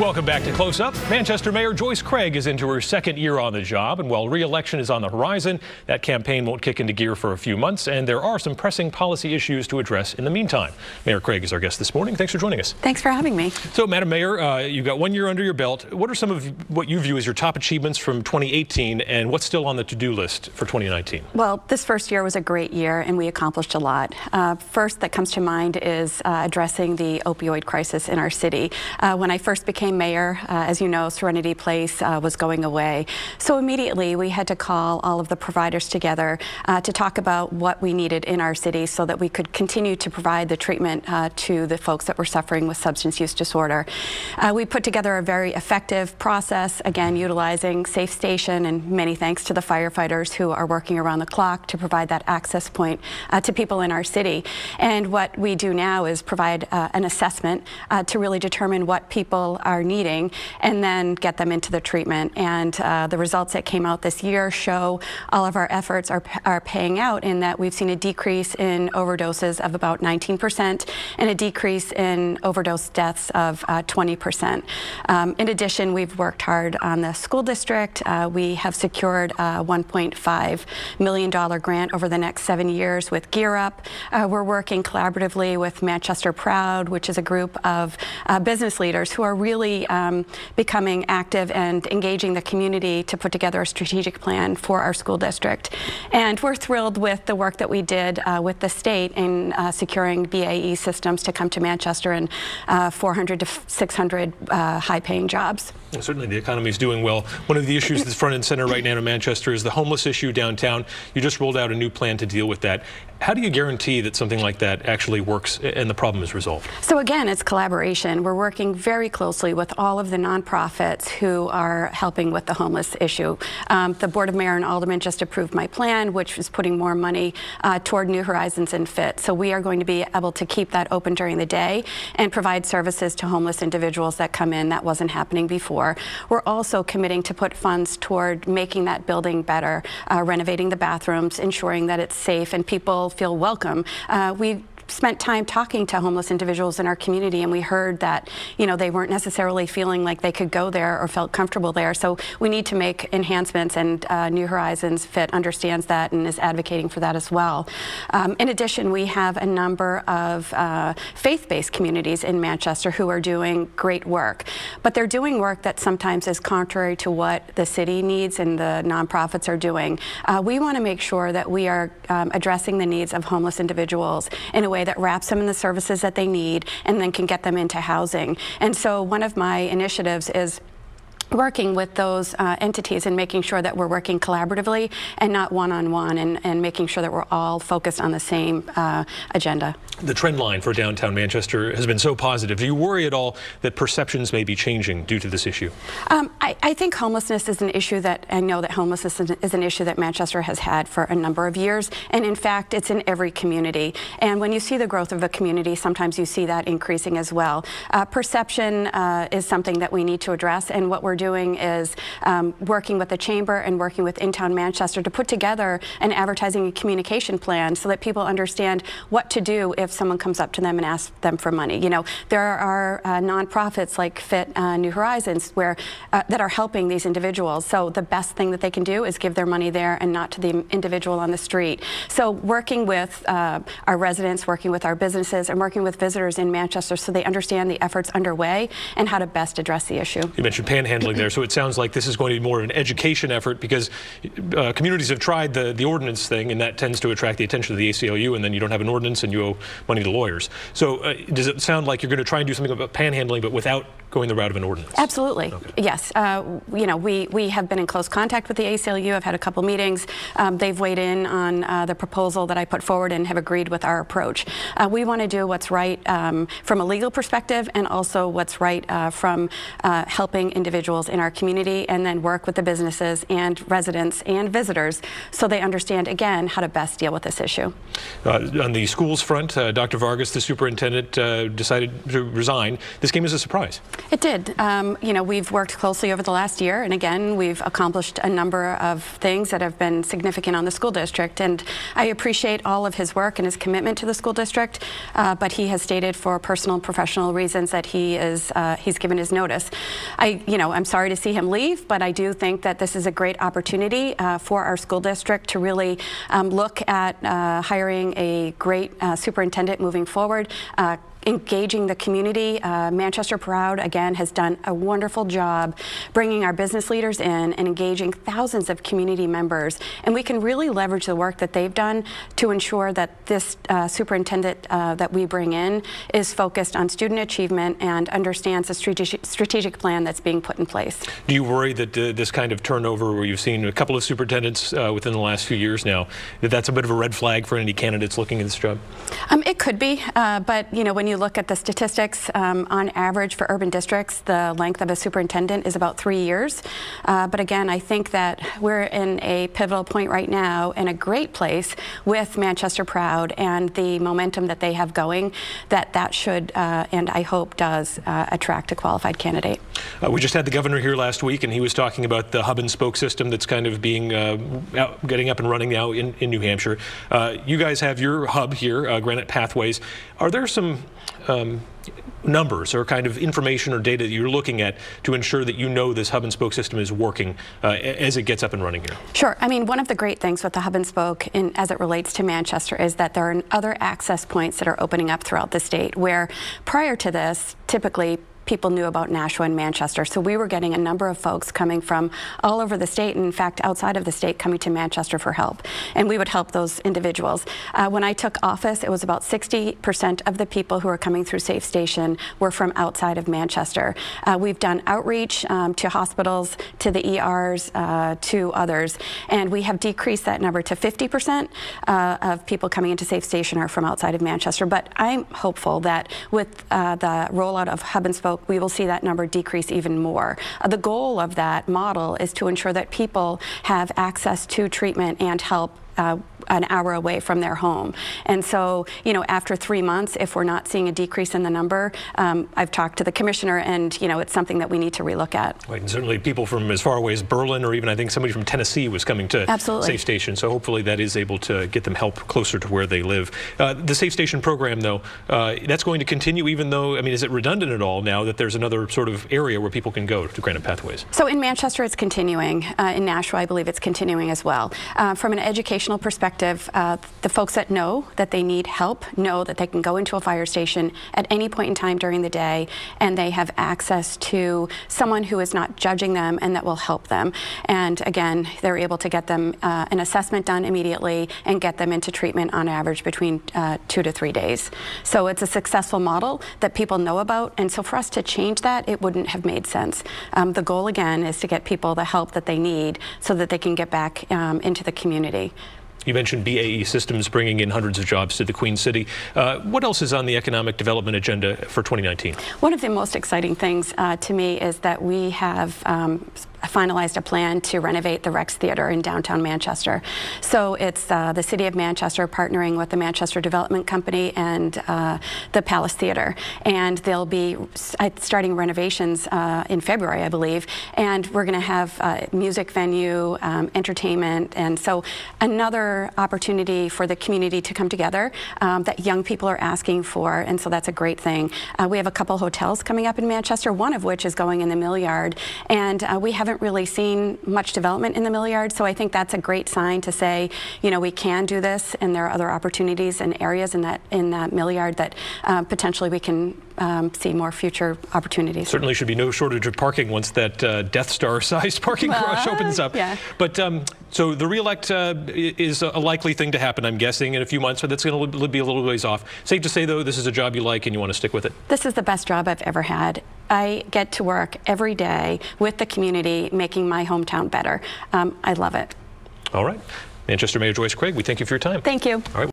Welcome back to Close Up. Manchester Mayor Joyce Craig is into her second year on the job, and while re-election is on the horizon, that campaign won't kick into gear for a few months, and there are some pressing policy issues to address in the meantime. Mayor Craig is our guest this morning. Thanks for joining us. Thanks for having me. So, Madam Mayor, you've got 1 year under your belt. What are some of what you view as your top achievements from 2018, and what's still on the to-do list for 2019? Well, this first year was a great year, and we accomplished a lot. First that comes to mind is addressing the opioid crisis in our city. When I first became mayor, as you know, Serenity Place was going away. So immediately we had to call all of the providers together to talk about what we needed in our city so that we could continue to provide the treatment to the folks that were suffering with substance use disorder. We put together a very effective process, again, utilizing Safe Station, and many thanks to the firefighters who are working around the clock to provide that access point to people in our city. And what we do now is provide an assessment to really determine what people are needing and then get them into the treatment. And the results that came out this year show all of our efforts are paying out in that we've seen a decrease in overdoses of about 19% and a decrease in overdose deaths of 20%. In addition, we've worked hard on the school district. We have secured a $1.5 million grant over the next 7 years with Gear Up. We're working collaboratively with Manchester Proud, which is a group of business leaders who are really becoming active and engaging the community to put together a strategic plan for our school district. And we're thrilled with the work that we did with the state in securing BAE systems to come to Manchester and 400 to 600 high-paying jobs. Well, certainly the economy is doing well. One of the issues that's front and center right now in Manchester is the homeless issue downtown. You just rolled out a new plan to deal with that. How do you guarantee that something like that actually works and the problem is resolved? So again, it's collaboration. We're working very closely with all of the nonprofits who are helping with the homeless issue. The Board of Mayor and Aldermen just approved my plan, which is putting more money toward New Horizons and FIT. So we are going to be able to keep that open during the day and provide services to homeless individuals that come in. That wasn't happening before. We're also committing to put funds toward making that building better, renovating the bathrooms, ensuring that it's safe and people feel welcome. We spent time talking to homeless individuals in our community, and we heard that, you know, they weren't necessarily feeling like they could go there or felt comfortable there. So we need to make enhancements, and New Horizons FIT understands that and is advocating for that as well. In addition, we have a number of faith-based communities in Manchester who are doing great work, but they're doing work that sometimes is contrary to what the city needs and the nonprofits are doing. We want to make sure that we are addressing the needs of homeless individuals in a way that wraps them in the services that they need and then can get them into housing. And so one of my initiatives is working with those entities and making sure that we're working collaboratively and not one-on-one, and making sure that we're all focused on the same agenda. The trend line for downtown Manchester has been so positive. Do you worry at all that perceptions may be changing due to this issue? I think homelessness is an issue that, I know that homelessness is an issue that Manchester has had for a number of years, and in fact it's in every community. And when you see the growth of a community, sometimes you see that increasing as well. Perception is something that we need to address, and what we're doing is working with the Chamber and working with In Town Manchester to put together an advertising and communication plan so that people understand what to do if someone comes up to them and asks them for money. You know, there are nonprofits like FIT, New Horizons, where that are helping these individuals. So the best thing that they can do is give their money there and not to the individual on the street. So working with our residents, working with our businesses, and working with visitors in Manchester so they understand the efforts underway and how to best address the issue. You mentioned panhandling there, so it sounds like this is going to be more of an education effort, because communities have tried the ordinance thing, and that tends to attract the attention of the ACLU, and then you don't have an ordinance and you owe money to lawyers. So does it sound like you're going to try and do something about panhandling but without going the route of an ordinance? Absolutely. Okay. Yes. You know, we have been in close contact with the ACLU. I've had a couple meetings. They've weighed in on the proposal that I put forward and have agreed with our approach. We want to do what's right from a legal perspective, and also what's right from helping individuals in our community, and then work with the businesses and residents and visitors so they understand, again, how to best deal with this issue. On the schools front, Dr. Vargas, the superintendent, decided to resign. This came as a surprise. It did. We've worked closely over the last year, and again, we've accomplished a number of things that have been significant on the school district, and I appreciate all of his work and his commitment to the school district, but he has stated for personal and professional reasons that he's given his notice. I'm sorry to see him leave, but I do think that this is a great opportunity for our school district to really look at hiring a great superintendent moving forward. Engaging the community. Manchester Proud, again, has done a wonderful job bringing our business leaders in and engaging thousands of community members. And we can really leverage the work that they've done to ensure that this superintendent that we bring in is focused on student achievement and understands the strategic plan that's being put in place. Do you worry that this kind of turnover, where you've seen a couple of superintendents within the last few years now, that that's a bit of a red flag for any candidates looking at this job? It could be, but when you look at the statistics, on average for urban districts, the length of a superintendent is about 3 years. But again, I think that we're in a pivotal point right now, in a great place with Manchester Proud and the momentum that they have going, that should, and I hope does, attract a qualified candidate. We just had the governor here last week, and he was talking about the hub and spoke system that's kind of being getting up and running now in New Hampshire. You guys have your hub here, Granite Pathways. Are there some numbers or kind of information or data that you're looking at to ensure that this hub and spoke system is working as it gets up and running here? Sure. I mean, one of the great things with the hub and spoke as it relates to Manchester is that there are other access points that are opening up throughout the state, where prior to this, typically people knew about Nashua and Manchester. So we were getting a number of folks coming from all over the state, and in fact outside of the state, coming to Manchester for help. And we would help those individuals. When I took office, it was about 60% of the people who are coming through Safe Station were from outside of Manchester. We've done outreach to hospitals, to the ERs, to others, and we have decreased that number to 50% of people coming into Safe Station are from outside of Manchester. But I'm hopeful that with the rollout of hub and spoke, we will see that number decrease even more. The goal of that model is to ensure that people have access to treatment and help an hour away from their home. And so, after 3 months, if we're not seeing a decrease in the number, I've talked to the commissioner, and it's something that we need to relook at. Right, and certainly people from as far away as Berlin, or even I think somebody from Tennessee was coming to Safe Station. So hopefully that is able to get them help closer to where they live. The Safe Station program, though, that's going to continue, even though, is it redundant at all now that there's another sort of area where people can go to Granite Pathways? So in Manchester, it's continuing. In Nashua, I believe it's continuing as well. From an educational perspective, the folks that know that they need help know that they can go into a fire station at any point in time during the day, and they have access to someone who is not judging them and that will help them. And again, they're able to get them an assessment done immediately and get them into treatment on average between 2 to 3 days. So it's a successful model that people know about, and so for us to change that, it wouldn't have made sense. The goal again is to get people the help that they need so that they can get back into the community. You mentioned BAE Systems bringing in hundreds of jobs to the Queen City. What else is on the economic development agenda for 2019? One of the most exciting things to me is that we have finalized a plan to renovate the Rex Theatre in downtown Manchester. So it's the City of Manchester partnering with the Manchester Development Company and the Palace Theatre. And they'll be starting renovations in February, I believe. And we're going to have music venue, entertainment, and so another opportunity for the community to come together that young people are asking for, and so that's a great thing. We have a couple hotels coming up in Manchester, one of which is going in the Mill Yard, and we haven't really seen much development in the Mill Yard, so I think that's a great sign to say, we can do this, and there are other opportunities and areas in that Mill Yard that potentially we can see more future opportunities. Certainly should be no shortage of parking once that Death Star-sized parking garage opens up. Yeah. But so the re-elect is a likely thing to happen, I'm guessing, in a few months, but that's going to be a little ways off. Safe to say, though, this is a job you like and you want to stick with it? This is the best job I've ever had. I get to work every day with the community, making my hometown better. I love it. All right. Manchester Mayor Joyce Craig, we thank you for your time. Thank you. All right.